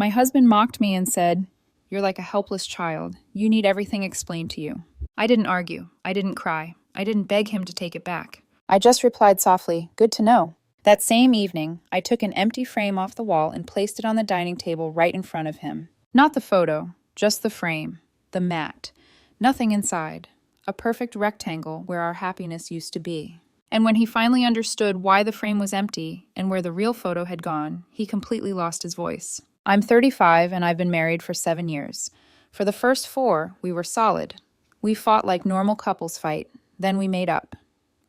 My husband mocked me and said, "You're like a helpless child. You need everything explained to you." I didn't argue. I didn't cry. I didn't beg him to take it back. I just replied softly, "Good to know." That same evening, I took an empty frame off the wall and placed it on the dining table right in front of him. Not the photo, just the frame, the mat. Nothing inside. A perfect rectangle where our happiness used to be. And when he finally understood why the frame was empty and where the real photo had gone, he completely lost his voice. I'm 35 and I've been married for 7 years. For the first 4, we were solid. We fought like normal couples fight, then we made up.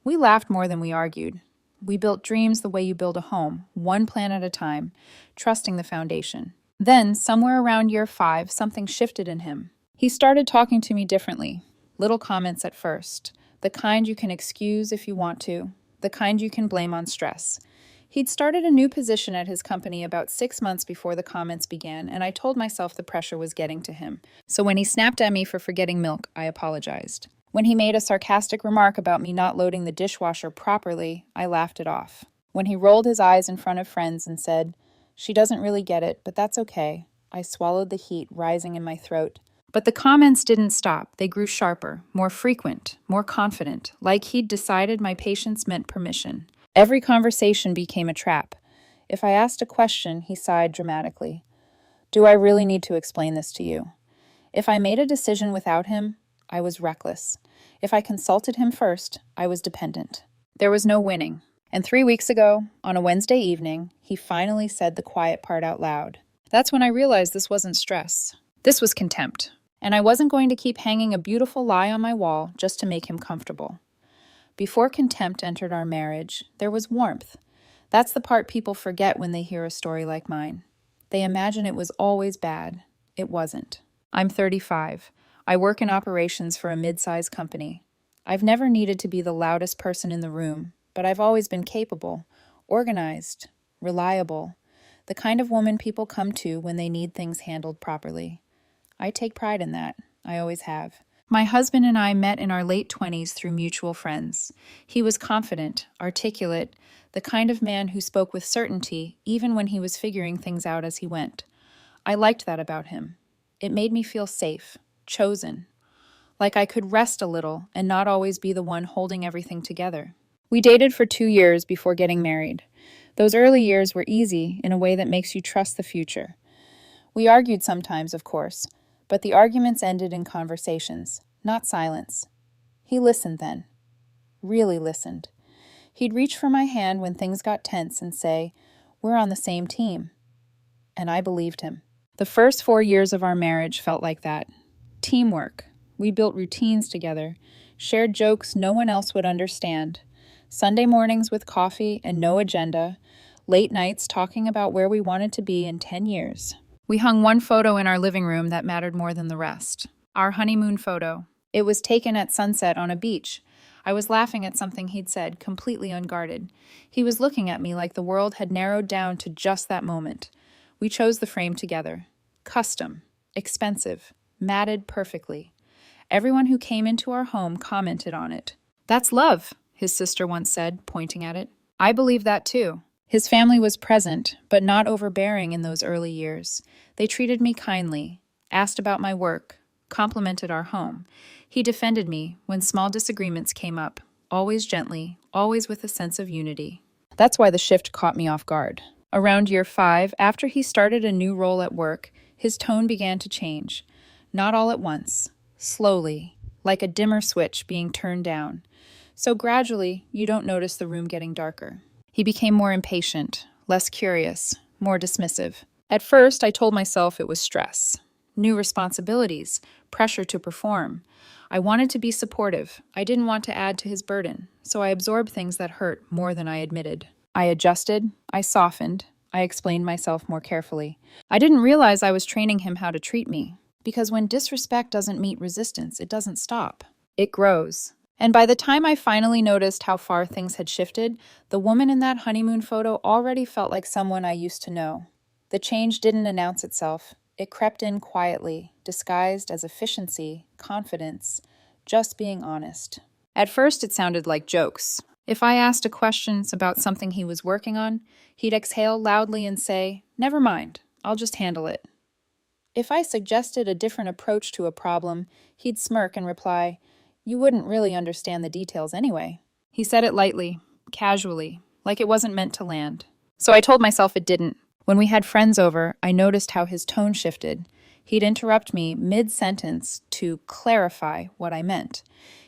We laughed more than we argued. We built dreams the way you build a home, one plan at a time, trusting the foundation. Then, somewhere around year 5, something shifted in him. He started talking to me differently. Little comments at first. The kind you can excuse if you want to. The kind you can blame on stress. He'd started a new position at his company about 6 months before the comments began, and I told myself the pressure was getting to him. So when he snapped at me for forgetting milk, I apologized. When he made a sarcastic remark about me not loading the dishwasher properly, I laughed it off. When he rolled his eyes in front of friends and said, "She doesn't really get it, but that's okay," I swallowed the heat rising in my throat. But the comments didn't stop. They grew sharper, more frequent, more confident, like he'd decided my patience meant permission. Every conversation became a trap. If I asked a question, he sighed dramatically. "Do I really need to explain this to you?" If I made a decision without him, I was reckless. If I consulted him first, I was dependent. There was no winning. And 3 weeks ago, on a Wednesday evening, he finally said the quiet part out loud. That's when I realized this wasn't stress. This was contempt. And I wasn't going to keep hanging a beautiful lie on my wall just to make him comfortable. Before contempt entered our marriage, there was warmth. That's the part people forget when they hear a story like mine. They imagine it was always bad. It wasn't. I'm 35. I work in operations for a mid-sized company. I've never needed to be the loudest person in the room, but I've always been capable, organized, reliable, the kind of woman people come to when they need things handled properly. I take pride in that. I always have. My husband and I met in our late 20s through mutual friends. He was confident, articulate, the kind of man who spoke with certainty even when he was figuring things out as he went. I liked that about him. It made me feel safe, chosen, like I could rest a little and not always be the one holding everything together. We dated for 2 years before getting married. Those early years were easy in a way that makes you trust the future. We argued sometimes, of course, but the arguments ended in conversations, not silence. He listened then. Really listened. He'd reach for my hand when things got tense and say, "We're on the same team." And I believed him. The first 4 years of our marriage felt like that. Teamwork. We built routines together, shared jokes no one else would understand. Sunday mornings with coffee and no agenda, late nights talking about where we wanted to be in 10 years. We hung one photo in our living room that mattered more than the rest. Our honeymoon photo. It was taken at sunset on a beach. I was laughing at something he'd said, completely unguarded. He was looking at me like the world had narrowed down to just that moment. We chose the frame together. Custom. Expensive. Matted perfectly. Everyone who came into our home commented on it. "That's love," his sister once said, pointing at it. I believe that too. His family was present, but not overbearing in those early years. They treated me kindly, asked about my work, complimented our home. He defended me when small disagreements came up, always gently, always with a sense of unity. That's why the shift caught me off guard. Around year 5, after he started a new role at work, his tone began to change. Not all at once, slowly, like a dimmer switch being turned down. So gradually, you don't notice the room getting darker. He became more impatient, less curious, more dismissive. At first, I told myself it was stress. New responsibilities, pressure to perform. I wanted to be supportive. I didn't want to add to his burden, so I absorbed things that hurt more than I admitted. I adjusted, I softened, I explained myself more carefully. I didn't realize I was training him how to treat me, because when disrespect doesn't meet resistance, it doesn't stop. It grows. And by the time I finally noticed how far things had shifted, the woman in that honeymoon photo already felt like someone I used to know. The change didn't announce itself. It crept in quietly, disguised as efficiency, confidence, just being honest. At first, it sounded like jokes. If I asked a question about something he was working on, he'd exhale loudly and say, "Never mind, I'll just handle it. If I suggested a different approach to a problem, he'd smirk and reply, "You wouldn't really understand the details anyway." He said it lightly, casually, like it wasn't meant to land. So I told myself it didn't. When we had friends over, I noticed how his tone shifted. He'd interrupt me mid-sentence to clarify what I meant.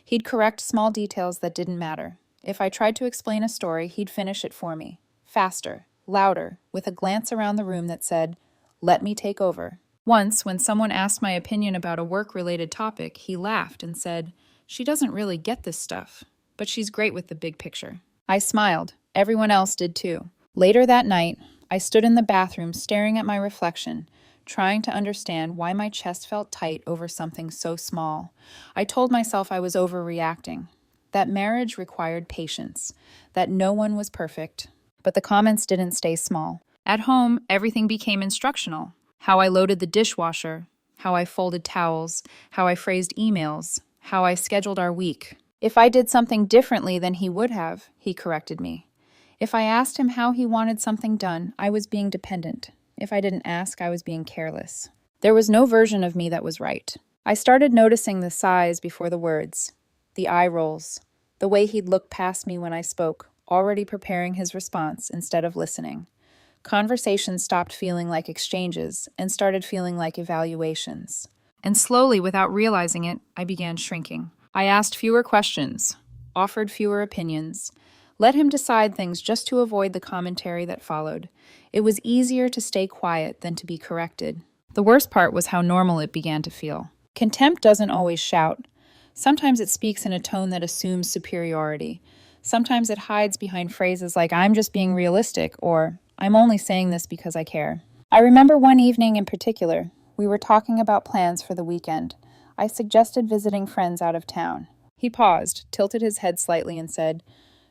He'd correct small details that didn't matter. If I tried to explain a story, he'd finish it for me. Faster, louder, with a glance around the room that said, "Let me take over." Once, when someone asked my opinion about a work-related topic, he laughed and said, "She doesn't really get this stuff, but she's great with the big picture." I smiled. Everyone else did too. Later that night, I stood in the bathroom staring at my reflection, trying to understand why my chest felt tight over something so small. I told myself I was overreacting, that marriage required patience, that no one was perfect. But the comments didn't stay small. At home, everything became instructional. How I loaded the dishwasher, how I folded towels, how I phrased emails, how I scheduled our week. If I did something differently than he would have, he corrected me. If I asked him how he wanted something done, I was being dependent. If I didn't ask, I was being careless. There was no version of me that was right. I started noticing the sighs before the words, the eye rolls, the way he'd look past me when I spoke, already preparing his response instead of listening. Conversations stopped feeling like exchanges and started feeling like evaluations. And slowly, without realizing it, I began shrinking. I asked fewer questions, offered fewer opinions, let him decide things just to avoid the commentary that followed. It was easier to stay quiet than to be corrected. The worst part was how normal it began to feel. Contempt doesn't always shout. Sometimes it speaks in a tone that assumes superiority. Sometimes it hides behind phrases like, "I'm just being realistic," or "I'm only saying this because I care." I remember one evening in particular. We were talking about plans for the weekend. I suggested visiting friends out of town. He paused, tilted his head slightly, and said,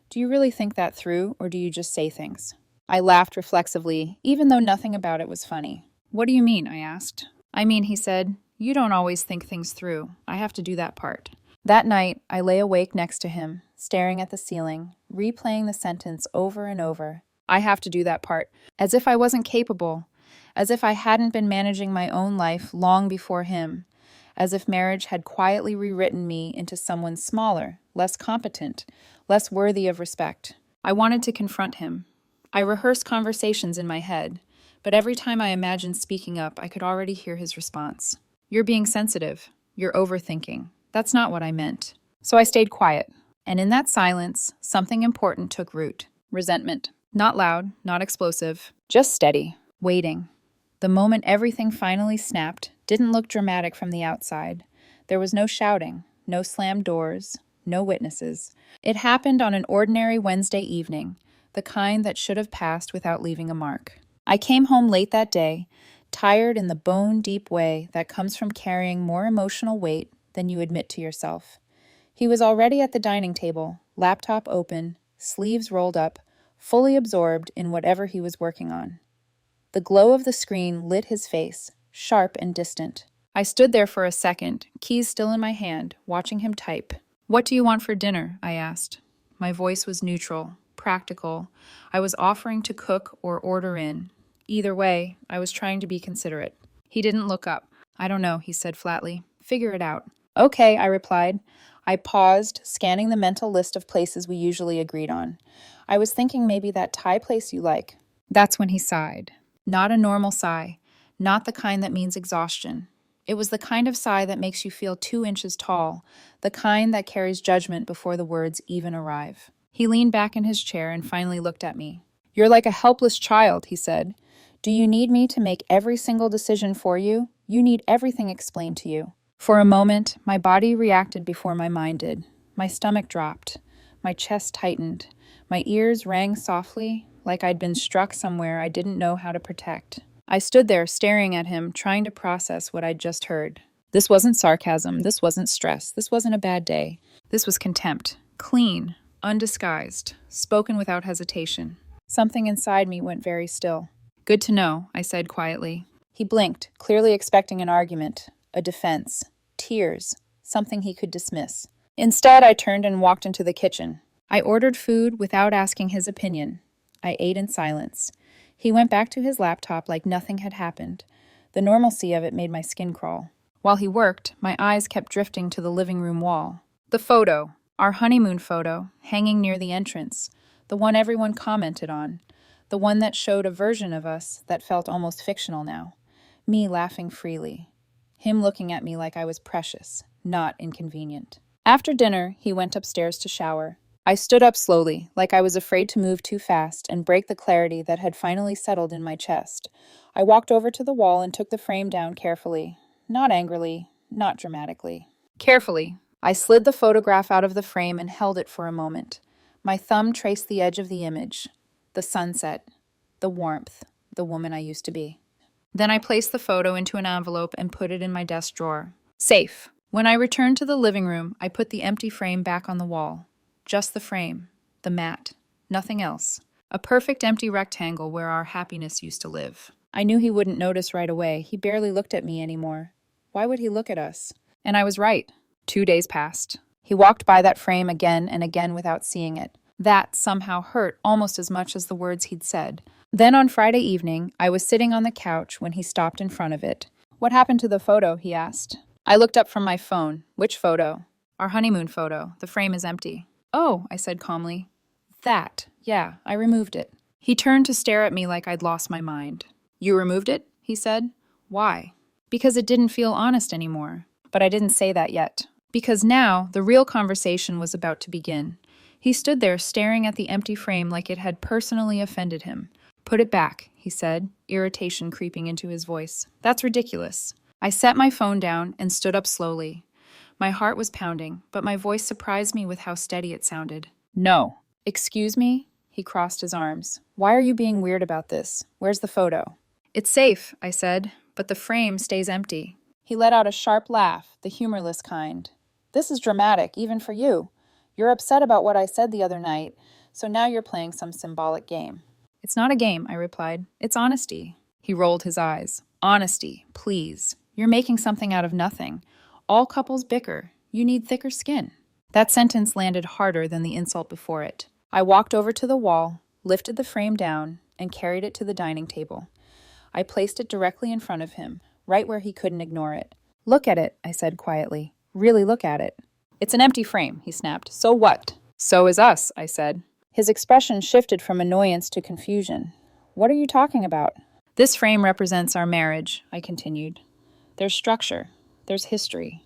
"Do you really think that through, or do you just say things?" I laughed reflexively, even though nothing about it was funny. "What do you mean?" I asked. "I mean," he said, "you don't always think things through. I have to do that part." That night, I lay awake next to him, staring at the ceiling, replaying the sentence over and over. I have to do that part, as if I wasn't capable, as if I hadn't been managing my own life long before him, as if marriage had quietly rewritten me into someone smaller, less competent, less worthy of respect. I wanted to confront him. I rehearsed conversations in my head, but every time I imagined speaking up, I could already hear his response. "You're being sensitive. You're overthinking. That's not what I meant." So I stayed quiet, and in that silence, something important took root. Resentment. Not loud, not explosive, just steady, waiting. The moment everything finally snapped didn't look dramatic from the outside. There was no shouting, no slammed doors, no witnesses. It happened on an ordinary Wednesday evening, the kind that should have passed without leaving a mark. I came home late that day, tired in the bone-deep way that comes from carrying more emotional weight than you admit to yourself. He was already at the dining table, laptop open, sleeves rolled up, fully absorbed in whatever he was working on. The glow of the screen lit his face, sharp and distant. I stood there for a second, keys still in my hand, watching him type. "What do you want for dinner?" I asked. My voice was neutral, practical. I was offering to cook or order in. Either way, I was trying to be considerate. He didn't look up. "I don't know," he said flatly. "Figure it out." "Okay," I replied. I paused, scanning the mental list of places we usually agreed on. I was thinking maybe that Thai place you like. That's when he sighed. Not a normal sigh, not the kind that means exhaustion. It was the kind of sigh that makes you feel 2 inches tall, the kind that carries judgment before the words even arrive. He leaned back in his chair and finally looked at me. "You're like a helpless child," he said. "Do you need me to make every single decision for you? You need everything explained to you." For a moment, my body reacted before my mind did. My stomach dropped. My chest tightened. My ears rang softly, like I'd been struck somewhere I didn't know how to protect. I stood there staring at him, trying to process what I'd just heard. This wasn't sarcasm. This wasn't stress. This wasn't a bad day. This was contempt. Clean, undisguised, spoken without hesitation. Something inside me went very still. "Good to know," I said quietly. He blinked, clearly expecting an argument, a defense, tears, something he could dismiss. Instead, I turned and walked into the kitchen. I ordered food without asking his opinion. I ate in silence. He went back to his laptop like nothing had happened. The normalcy of it made my skin crawl. While he worked, my eyes kept drifting to the living room wall. The photo, our honeymoon photo, hanging near the entrance, the one everyone commented on, the one that showed a version of us that felt almost fictional now. Me laughing freely. Him looking at me like I was precious, not inconvenient. After dinner, he went upstairs to shower. I stood up slowly, like I was afraid to move too fast and break the clarity that had finally settled in my chest. I walked over to the wall and took the frame down carefully. Not angrily, not dramatically. Carefully, I slid the photograph out of the frame and held it for a moment. My thumb traced the edge of the image. The sunset, the warmth, the woman I used to be. Then I placed the photo into an envelope and put it in my desk drawer. Safe. When I returned to the living room, I put the empty frame back on the wall. Just the frame, the mat, nothing else. A perfect empty rectangle where our happiness used to live. I knew he wouldn't notice right away. He barely looked at me anymore. Why would he look at us? And I was right. 2 days passed. He walked by that frame again and again without seeing it. That somehow hurt almost as much as the words he'd said. Then on Friday evening, I was sitting on the couch when he stopped in front of it. What happened to the photo? He asked. I looked up from my phone. Which photo? Our honeymoon photo. The frame is empty. Oh, I said calmly. That. Yeah, I removed it. He turned to stare at me like I'd lost my mind. You removed it? He said. Why? Because it didn't feel honest anymore. But I didn't say that yet. Because now, the real conversation was about to begin. He stood there staring at the empty frame like it had personally offended him. Put it back, he said, irritation creeping into his voice. That's ridiculous. I set my phone down and stood up slowly. My heart was pounding, but my voice surprised me with how steady it sounded. No. Excuse me? He crossed his arms. Why are you being weird about this? Where's the photo? It's safe, I said, but the frame stays empty. He let out a sharp laugh, the humorless kind. This is dramatic, even for you. You're upset about what I said the other night, so now you're playing some symbolic game. It's not a game, I replied. It's honesty. He rolled his eyes. Honesty, please. You're making something out of nothing. All couples bicker. You need thicker skin. That sentence landed harder than the insult before it. I walked over to the wall, lifted the frame down, and carried it to the dining table. I placed it directly in front of him, right where he couldn't ignore it. Look at it, I said quietly. Really look at it. It's an empty frame, he snapped. So what? So is us, I said. His expression shifted from annoyance to confusion. What are you talking about? This frame represents our marriage, I continued. There's structure. There's history.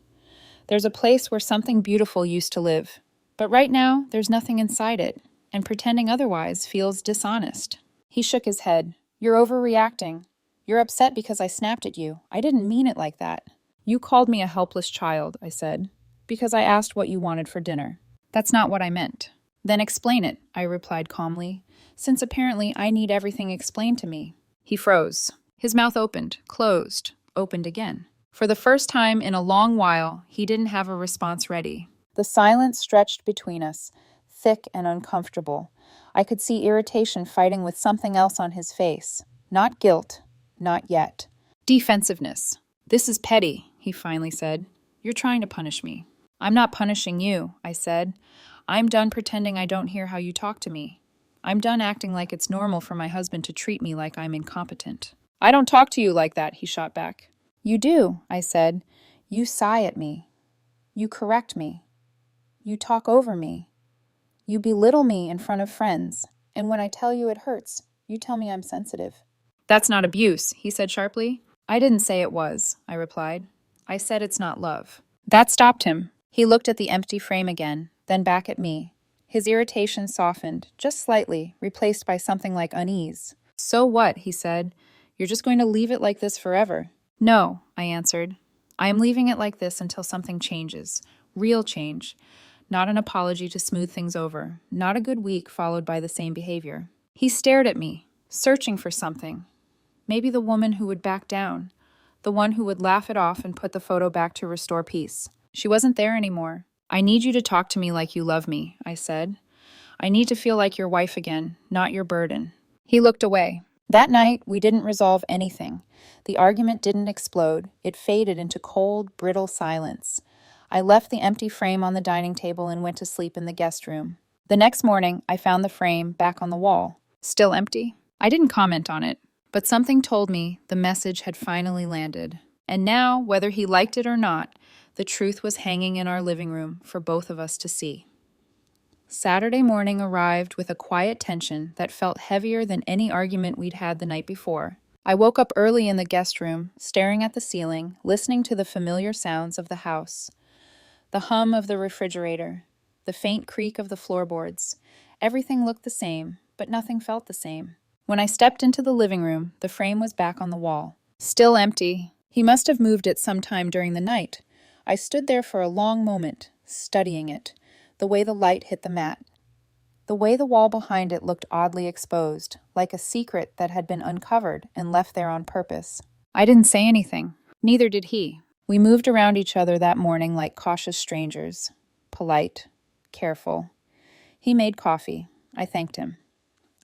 There's a place where something beautiful used to live. But right now, there's nothing inside it, and pretending otherwise feels dishonest. He shook his head. You're overreacting. You're upset because I snapped at you. I didn't mean it like that. You called me a helpless child, I said, because I asked what you wanted for dinner. That's not what I meant. Then explain it, I replied calmly, since apparently I need everything explained to me. He froze. His mouth opened, closed, opened again. For the first time in a long while, he didn't have a response ready. The silence stretched between us, thick and uncomfortable. I could see irritation fighting with something else on his face. Not guilt, not yet. Defensiveness. This is petty, he finally said. You're trying to punish me. I'm not punishing you, I said. I'm done pretending I don't hear how you talk to me. I'm done acting like it's normal for my husband to treat me like I'm incompetent. I don't talk to you like that, he shot back. You do, I said. You sigh at me. You correct me. You talk over me. You belittle me in front of friends. And when I tell you it hurts, you tell me I'm sensitive. That's not abuse, he said sharply. I didn't say it was, I replied. I said it's not love. That stopped him. He looked at the empty frame again, then back at me. His irritation softened, just slightly, replaced by something like unease. So what, he said. You're just going to leave it like this forever. No, I answered. I am leaving it like this until something changes. Real change. Not an apology to smooth things over. Not a good week followed by the same behavior. He stared at me, searching for something. Maybe the woman who would back down. The one who would laugh it off and put the photo back to restore peace. She wasn't there anymore. I need you to talk to me like you love me, I said. I need to feel like your wife again, not your burden. He looked away. That night, we didn't resolve anything. The argument didn't explode. It faded into cold, brittle silence. I left the empty frame on the dining table and went to sleep in the guest room. The next morning, I found the frame back on the wall. Still empty. I didn't comment on it, but something told me the message had finally landed. And now, whether he liked it or not, the truth was hanging in our living room for both of us to see. Saturday morning arrived with a quiet tension that felt heavier than any argument we'd had the night before. I woke up early in the guest room, staring at the ceiling, listening to the familiar sounds of the house. The hum of the refrigerator, the faint creak of the floorboards. Everything looked the same, but nothing felt the same. When I stepped into the living room, the frame was back on the wall. Still empty. He must have moved it sometime during the night. I stood there for a long moment, studying it, the way the light hit the mat. The way the wall behind it looked oddly exposed, like a secret that had been uncovered and left there on purpose. I didn't say anything. Neither did he. We moved around each other that morning like cautious strangers. Polite, careful. He made coffee. I thanked him.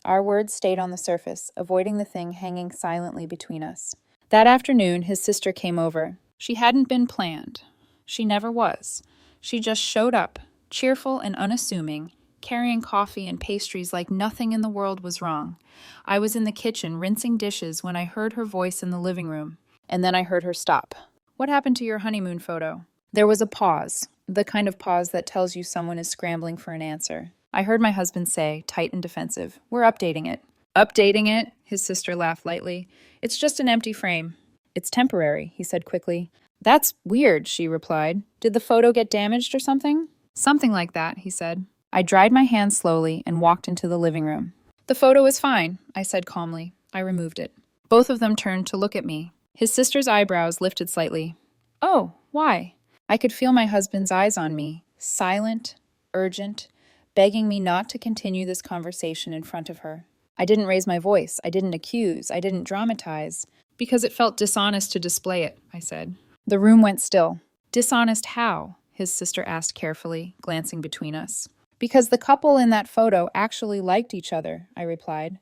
Our words stayed on the surface, avoiding the thing hanging silently between us. That afternoon, his sister came over. She hadn't been planned. She never was. She just showed up, cheerful and unassuming, carrying coffee and pastries like nothing in the world was wrong. I was in the kitchen rinsing dishes when I heard her voice in the living room, and then I heard her stop. "What happened to your honeymoon photo?" There was a pause, the kind of pause that tells you someone is scrambling for an answer. I heard my husband say, tight and defensive, "We're updating it." "Updating it?" His sister laughed lightly. "It's just an empty frame." "It's temporary," he said quickly. "That's weird," she replied. "Did the photo get damaged or something?" "Something like that," he said. I dried my hands slowly and walked into the living room. "The photo is fine," I said calmly. I removed it. Both of them turned to look at me. His sister's eyebrows lifted slightly. "Oh, why?" I could feel my husband's eyes on me, silent, urgent, begging me not to continue this conversation in front of her. I didn't raise my voice. I didn't accuse. I didn't dramatize. "Because it felt dishonest to display it," I said. The room went still. "Dishonest how?" his sister asked carefully, glancing between us. "Because the couple in that photo actually liked each other," I replied,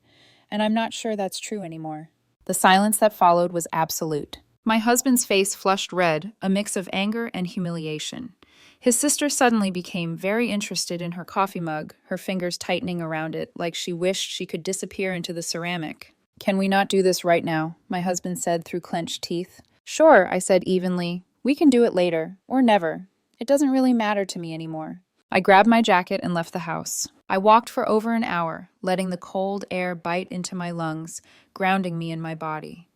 "and I'm not sure that's true anymore." The silence that followed was absolute. My husband's face flushed red, a mix of anger and humiliation. His sister suddenly became very interested in her coffee mug, her fingers tightening around it like she wished she could disappear into the ceramic. "Can we not do this right now?" my husband said through clenched teeth. "Sure," I said evenly. "We can do it later, or never. It doesn't really matter to me anymore." I grabbed my jacket and left the house. I walked for over an hour, letting the cold air bite into my lungs, grounding me in my body.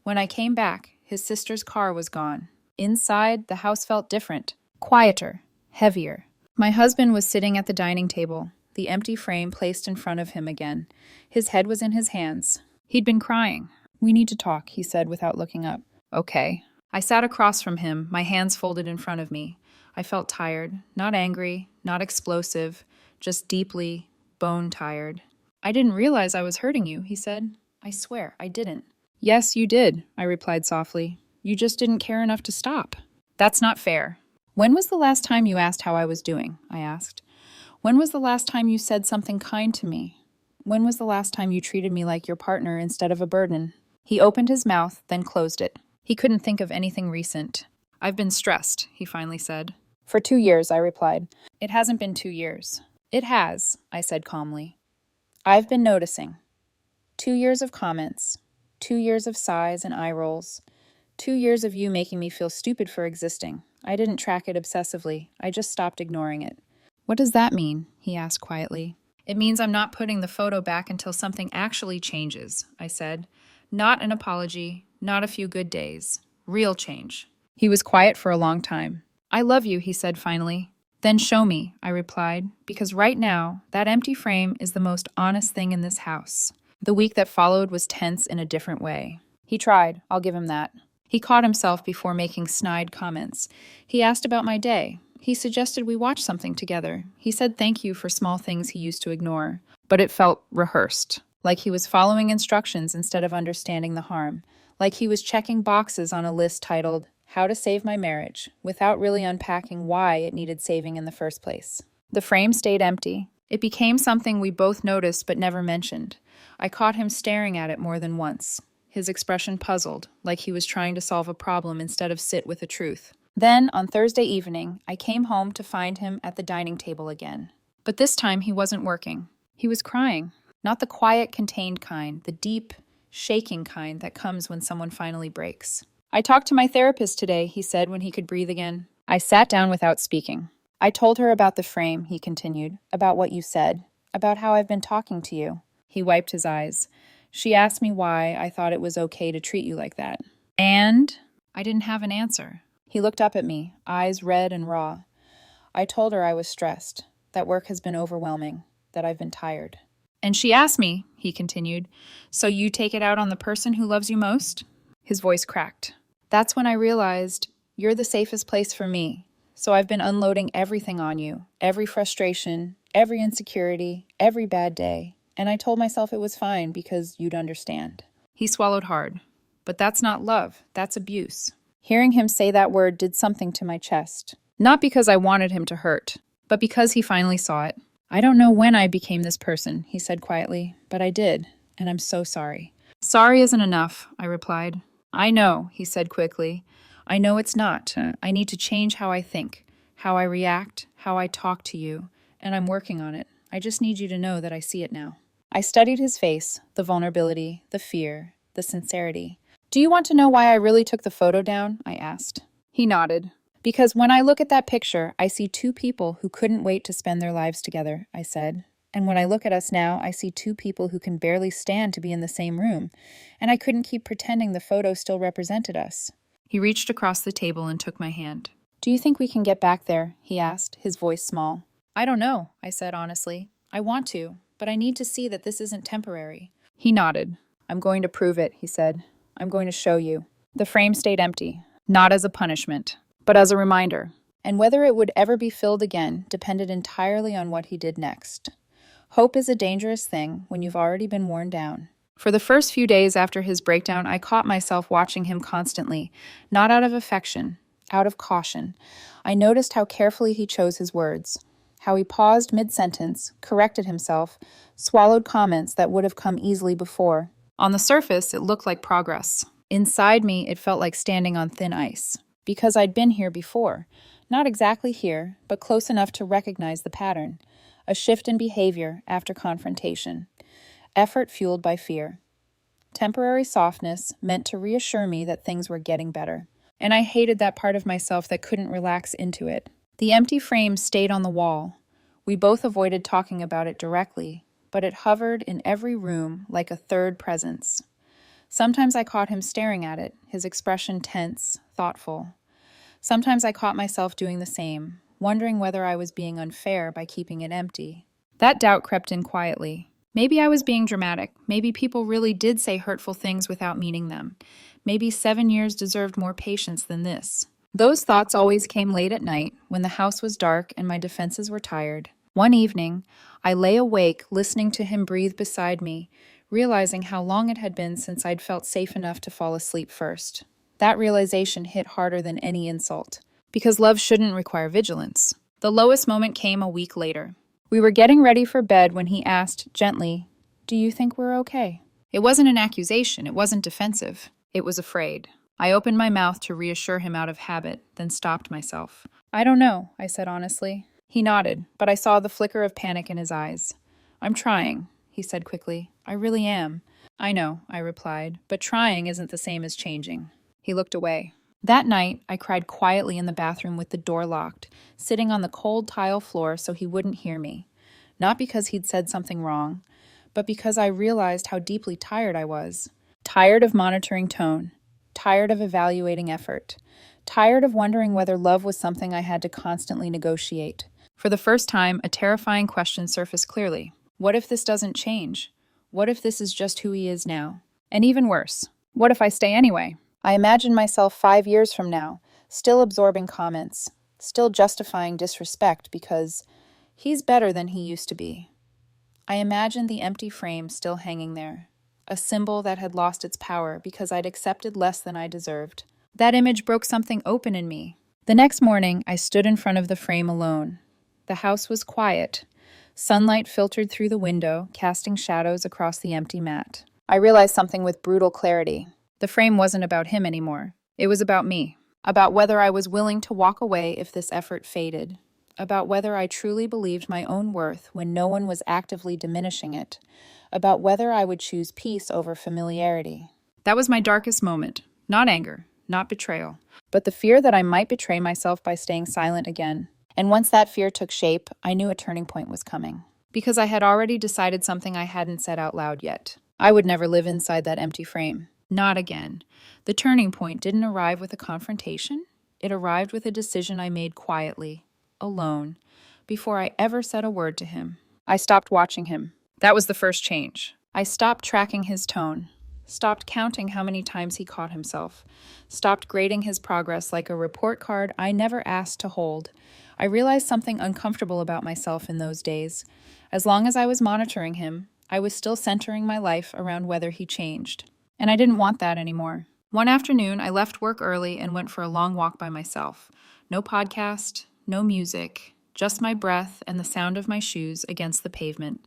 When I came back, his sister's car was gone. Inside, the house felt different, quieter, heavier. My husband was sitting at the dining table, the empty frame placed in front of him again. His head was in his hands. He'd been crying. "We need to talk," he said without looking up. "Okay." I sat across from him, my hands folded in front of me. I felt tired, not angry, not explosive, just deeply, bone-tired. "I didn't realize I was hurting you," he said. "I swear, I didn't." "Yes, you did," I replied softly. "You just didn't care enough to stop." "That's not fair." "When was the last time you asked how I was doing?" I asked. "When was the last time you said something kind to me? When was the last time you treated me like your partner instead of a burden?" He opened his mouth, then closed it. He couldn't think of anything recent. "I've been stressed," he finally said. "For 2 years," I replied. "It hasn't been 2 years." "It has," I said calmly. "I've been noticing. 2 years of comments, 2 years of sighs and eye rolls, 2 years of you making me feel stupid for existing. I didn't track it obsessively. I just stopped ignoring it." "What does that mean?" he asked quietly. "It means I'm not putting the photo back until something actually changes," I said. "Not an apology, not a few good days. Real change." He was quiet for a long time. "I love you," he said finally. "Then show me," I replied, because right now, that empty frame is the most honest thing in this house. The week that followed was tense in a different way. He tried, I'll give him that. He caught himself before making snide comments. He asked about my day. He suggested we watch something together. He said thank you for small things he used to ignore. But it felt rehearsed, like he was following instructions instead of understanding the harm, like he was checking boxes on a list titled, "How to Save My Marriage," without really unpacking why it needed saving in the first place. The frame stayed empty. It became something we both noticed but never mentioned. I caught him staring at it more than once, his expression puzzled, like he was trying to solve a problem instead of sit with the truth. Then, on Thursday evening, I came home to find him at the dining table again. But this time he wasn't working. He was crying. Not the quiet, contained kind, the deep, shaking kind that comes when someone finally breaks. I talked to my therapist today, he said when he could breathe again. I sat down without speaking. I told her about the frame, he continued, about what you said, about how I've been talking to you. He wiped his eyes. She asked me why I thought it was okay to treat you like that. And I didn't have an answer. He looked up at me, eyes red and raw. I told her I was stressed, that work has been overwhelming, that I've been tired. And she asked me, he continued, so you take it out on the person who loves you most? His voice cracked. That's when I realized you're the safest place for me. So I've been unloading everything on you, every frustration, every insecurity, every bad day. And I told myself it was fine because you'd understand. He swallowed hard. But that's not love, that's abuse. Hearing him say that word did something to my chest. Not because I wanted him to hurt, but because he finally saw it. I don't know when I became this person, he said quietly, but I did, and I'm so sorry. Sorry isn't enough, I replied. I know, he said quickly. I know it's not. I need to change how I think, how I react, how I talk to you, and I'm working on it. I just need you to know that I see it now. I studied his face, the vulnerability, the fear, the sincerity. Do you want to know why I really took the photo down? I asked. He nodded. Because when I look at that picture, I see two people who couldn't wait to spend their lives together, I said. And when I look at us now, I see two people who can barely stand to be in the same room. And I couldn't keep pretending the photo still represented us. He reached across the table and took my hand. Do you think we can get back there? He asked, his voice small. I don't know, I said honestly. I want to, but I need to see that this isn't temporary. He nodded. I'm going to prove it, he said. I'm going to show you. The frame stayed empty, not as a punishment, but as a reminder. And whether it would ever be filled again depended entirely on what he did next. Hope is a dangerous thing when you've already been worn down. For the first few days after his breakdown, I caught myself watching him constantly, not out of affection, out of caution. I noticed how carefully he chose his words, how he paused mid-sentence, corrected himself, swallowed comments that would have come easily before. On the surface, it looked like progress. Inside me, it felt like standing on thin ice. Because I'd been here before. Not exactly here, but close enough to recognize the pattern. A shift in behavior after confrontation. Effort fueled by fear. Temporary softness meant to reassure me that things were getting better. And I hated that part of myself that couldn't relax into it. The empty frame stayed on the wall. We both avoided talking about it directly, but it hovered in every room like a third presence. Sometimes I caught him staring at it, his expression tense, thoughtful. Sometimes I caught myself doing the same, wondering whether I was being unfair by keeping it empty. That doubt crept in quietly. Maybe I was being dramatic. Maybe people really did say hurtful things without meaning them. Maybe 7 years deserved more patience than this. Those thoughts always came late at night, when the house was dark and my defenses were tired. One evening, I lay awake listening to him breathe beside me, realizing how long it had been since I'd felt safe enough to fall asleep first. That realization hit harder than any insult, because love shouldn't require vigilance. The lowest moment came a week later. We were getting ready for bed when he asked, gently, "Do you think we're okay?" It wasn't an accusation, it wasn't defensive. It was afraid. I opened my mouth to reassure him out of habit, then stopped myself. I don't know, I said honestly. He nodded, but I saw the flicker of panic in his eyes. I'm trying, he said quickly. I really am. I know, I replied, but trying isn't the same as changing. He looked away. That night, I cried quietly in the bathroom with the door locked, sitting on the cold tile floor so he wouldn't hear me. Not because he'd said something wrong, but because I realized how deeply tired I was. Tired of monitoring tone. Tired of evaluating effort. Tired of wondering whether love was something I had to constantly negotiate. For the first time, a terrifying question surfaced clearly. What if this doesn't change? What if this is just who he is now? And even worse, what if I stay anyway? I imagined myself 5 years from now, still absorbing comments, still justifying disrespect because he's better than he used to be. I imagined the empty frame still hanging there, a symbol that had lost its power because I'd accepted less than I deserved. That image broke something open in me. The next morning, I stood in front of the frame alone. The house was quiet. Sunlight filtered through the window, casting shadows across the empty mat. I realized something with brutal clarity. The frame wasn't about him anymore. It was about me. About whether I was willing to walk away if this effort faded. About whether I truly believed my own worth when no one was actively diminishing it. about whether I would choose peace over familiarity. That was my darkest moment. Not anger, not betrayal, but the fear that I might betray myself by staying silent again. And once that fear took shape, I knew a turning point was coming. Because I had already decided something I hadn't said out loud yet. I would never live inside that empty frame. Not again. The turning point didn't arrive with a confrontation. It arrived with a decision I made quietly, alone, before I ever said a word to him. I stopped watching him. That was the first change. I stopped tracking his tone, stopped counting how many times he caught himself, stopped grading his progress like a report card I never asked to hold. I realized something uncomfortable about myself in those days. As long as I was monitoring him, I was still centering my life around whether he changed. And I didn't want that anymore. One afternoon, I left work early and went for a long walk by myself. No podcast, no music, just my breath and the sound of my shoes against the pavement.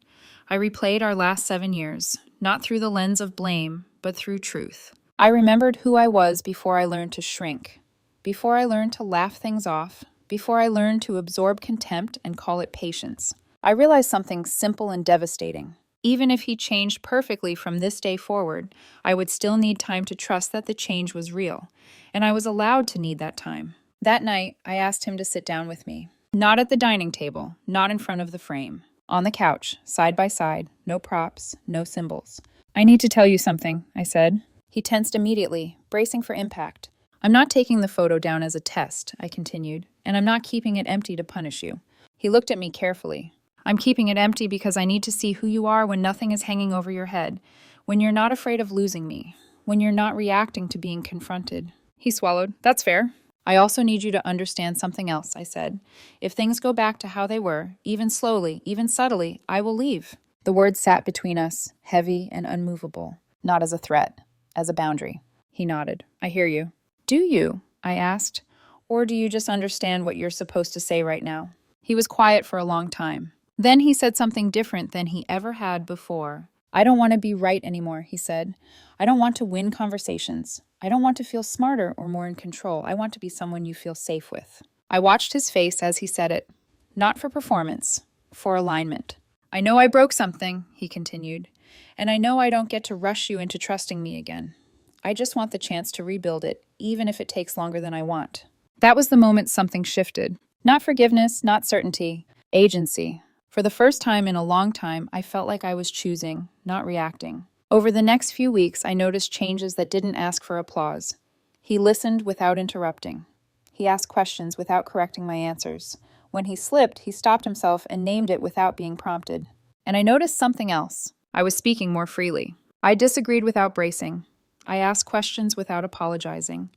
I replayed our last 7 years, not through the lens of blame, but through truth. I remembered who I was before I learned to shrink, before I learned to laugh things off, before I learned to absorb contempt and call it patience. I realized something simple and devastating. Even if he changed perfectly from this day forward, I would still need time to trust that the change was real, and I was allowed to need that time. That night, I asked him to sit down with me. Not at the dining table, not in front of the frame. On the couch, side by side, no props, no symbols. I need to tell you something, I said. He tensed immediately, bracing for impact. I'm not taking the photo down as a test, I continued, and I'm not keeping it empty to punish you. He looked at me carefully. I'm keeping it empty because I need to see who you are when nothing is hanging over your head, when you're not afraid of losing me, when you're not reacting to being confronted. He swallowed. That's fair. I also need you to understand something else, I said. If things go back to how they were, even slowly, even subtly, I will leave. The words sat between us, heavy and unmovable, not as a threat, as a boundary. He nodded. I hear you. Do you? I asked. Or do you just understand what you're supposed to say right now? He was quiet for a long time. Then he said something different than he ever had before. I don't want to be right anymore, he said. I don't want to win conversations. I don't want to feel smarter or more in control. I want to be someone you feel safe with. I watched his face as he said it. Not for performance, for alignment. I know I broke something, he continued, and I know I don't get to rush you into trusting me again. I just want the chance to rebuild it, even if it takes longer than I want. That was the moment something shifted. Not forgiveness, not certainty, agency. For the first time in a long time, I felt like I was choosing, not reacting. Over the next few weeks, I noticed changes that didn't ask for applause. He listened without interrupting. He asked questions without correcting my answers. When he slipped, he stopped himself and named it without being prompted. And I noticed something else. I was speaking more freely. I disagreed without bracing. I asked questions without apologizing.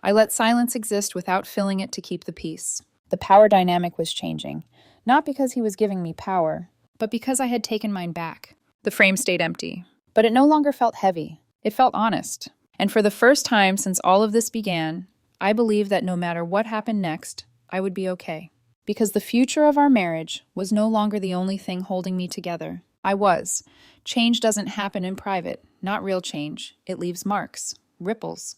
I let silence exist without filling it to keep the peace. The power dynamic was changing. Not because he was giving me power, but because I had taken mine back. The frame stayed empty, but it no longer felt heavy. It felt honest. And for the first time since all of this began, I believed that no matter what happened next, I would be okay. Because the future of our marriage was no longer the only thing holding me together. I was. Change doesn't happen in private, not real change. It leaves marks, ripples,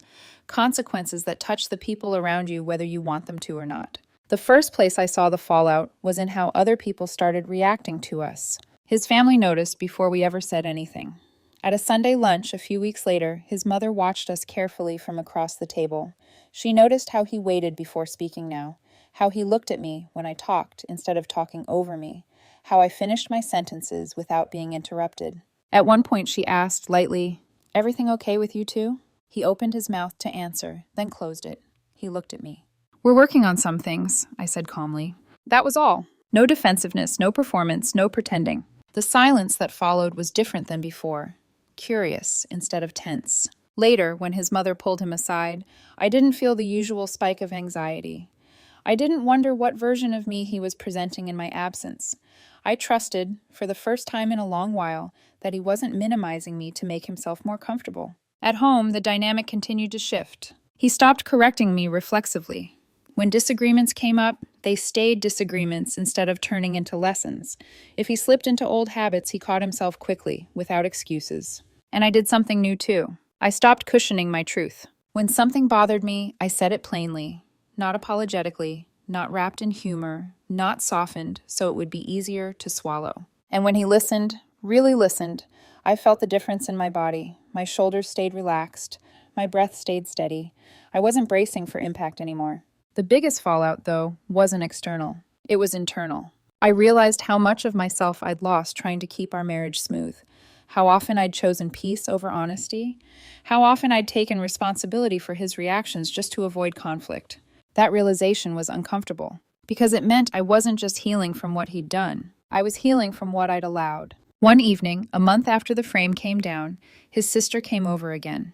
consequences that touch the people around you whether you want them to or not. The first place I saw the fallout was in how other people started reacting to us. His family noticed before we ever said anything. At a Sunday lunch a few weeks later, his mother watched us carefully from across the table. She noticed how he waited before speaking now, how he looked at me when I talked instead of talking over me, how I finished my sentences without being interrupted. At one point she asked lightly, "Everything okay with you two?" He opened his mouth to answer, then closed it. He looked at me. "We're working on some things," I said calmly. That was all. No defensiveness, no performance, no pretending. The silence that followed was different than before, curious instead of tense. Later, when his mother pulled him aside, I didn't feel the usual spike of anxiety. I didn't wonder what version of me he was presenting in my absence. I trusted, for the first time in a long while, that he wasn't minimizing me to make himself more comfortable. At home, the dynamic continued to shift. He stopped correcting me reflexively. When disagreements came up, they stayed disagreements instead of turning into lessons. If he slipped into old habits, he caught himself quickly, without excuses. And I did something new too. I stopped cushioning my truth. When something bothered me, I said it plainly, not apologetically, not wrapped in humor, not softened so it would be easier to swallow. And when he listened, really listened, I felt the difference in my body. My shoulders stayed relaxed. My breath stayed steady. I wasn't bracing for impact anymore. The biggest fallout, though, wasn't external. It was internal. I realized how much of myself I'd lost trying to keep our marriage smooth. How often I'd chosen peace over honesty. How often I'd taken responsibility for his reactions just to avoid conflict. That realization was uncomfortable, because it meant I wasn't just healing from what he'd done. I was healing from what I'd allowed. One evening, a month after the frame came down, his sister came over again.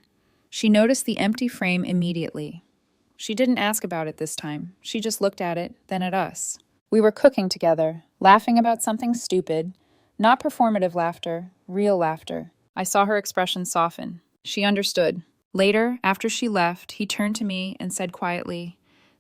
She noticed the empty frame immediately. She didn't ask about it this time. She just looked at it, then at us. We were cooking together, laughing about something stupid. Not performative laughter, real laughter. I saw her expression soften. She understood. Later, after she left, he turned to me and said quietly,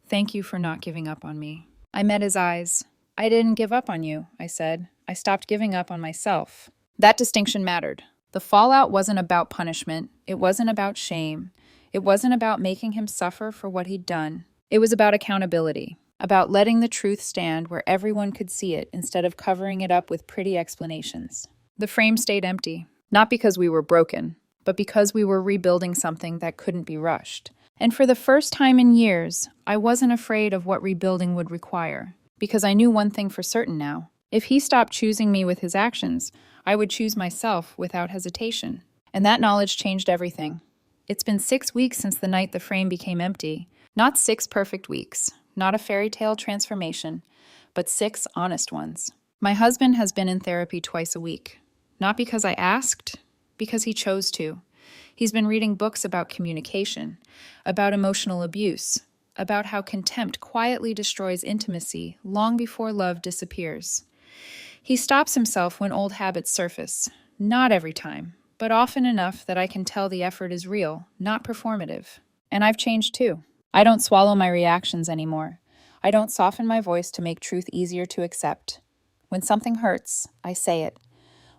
"Thank you for not giving up on me." I met his eyes. "I didn't give up on you," I said. "I stopped giving up on myself." That distinction mattered. The fallout wasn't about punishment. It wasn't about shame. It wasn't about making him suffer for what he'd done. It was about accountability, about letting the truth stand where everyone could see it instead of covering it up with pretty explanations. The frame stayed empty, not because we were broken, but because we were rebuilding something that couldn't be rushed. And for the first time in years, I wasn't afraid of what rebuilding would require, because I knew one thing for certain now. If he stopped choosing me with his actions, I would choose myself without hesitation. And that knowledge changed everything. It's been 6 weeks since the night the frame became empty. Not 6 perfect weeks, not a fairy tale transformation, but 6 honest ones. My husband has been in therapy twice a week. Not because I asked, because he chose to. He's been reading books about communication, about emotional abuse, about how contempt quietly destroys intimacy long before love disappears. He stops himself when old habits surface. Not every time, but often enough that I can tell the effort is real, not performative. And I've changed too. I don't swallow my reactions anymore. I don't soften my voice to make truth easier to accept. When something hurts, I say it.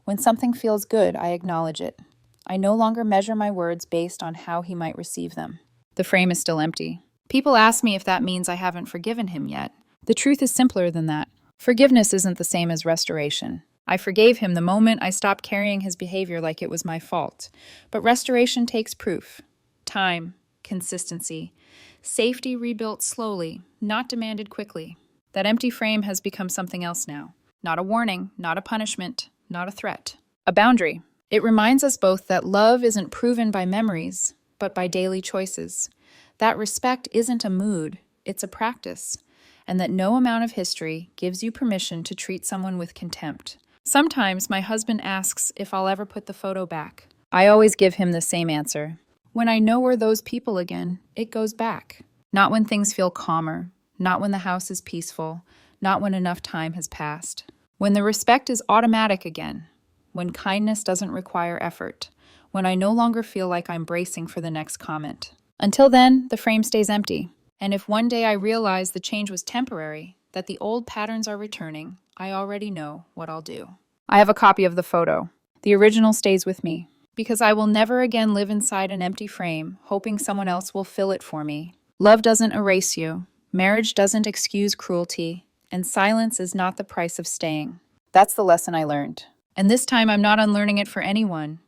When something feels good, I acknowledge it. I no longer measure my words based on how he might receive them. The frame is still empty. People ask me if that means I haven't forgiven him yet. The truth is simpler than that. Forgiveness isn't the same as restoration. I forgave him the moment I stopped carrying his behavior like it was my fault. But restoration takes proof. Time, consistency, safety rebuilt slowly, not demanded quickly. That empty frame has become something else now. Not a warning, not a punishment, not a threat. A boundary. It reminds us both that love isn't proven by memories, but by daily choices. That respect isn't a mood, it's a practice. And that no amount of history gives you permission to treat someone with contempt. Sometimes my husband asks if I'll ever put the photo back. I always give him the same answer. When I know we're those people again, it goes back. Not when things feel calmer, not when the house is peaceful, not when enough time has passed. When the respect is automatic again, when kindness doesn't require effort, when I no longer feel like I'm bracing for the next comment. Until then, the frame stays empty. And if one day I realize the change was temporary, that the old patterns are returning, I already know what I'll do. I have a copy of the photo. The original stays with me, because I will never again live inside an empty frame, hoping someone else will fill it for me. Love doesn't erase you, marriage doesn't excuse cruelty, and silence is not the price of staying. That's the lesson I learned. And this time I'm not unlearning it for anyone,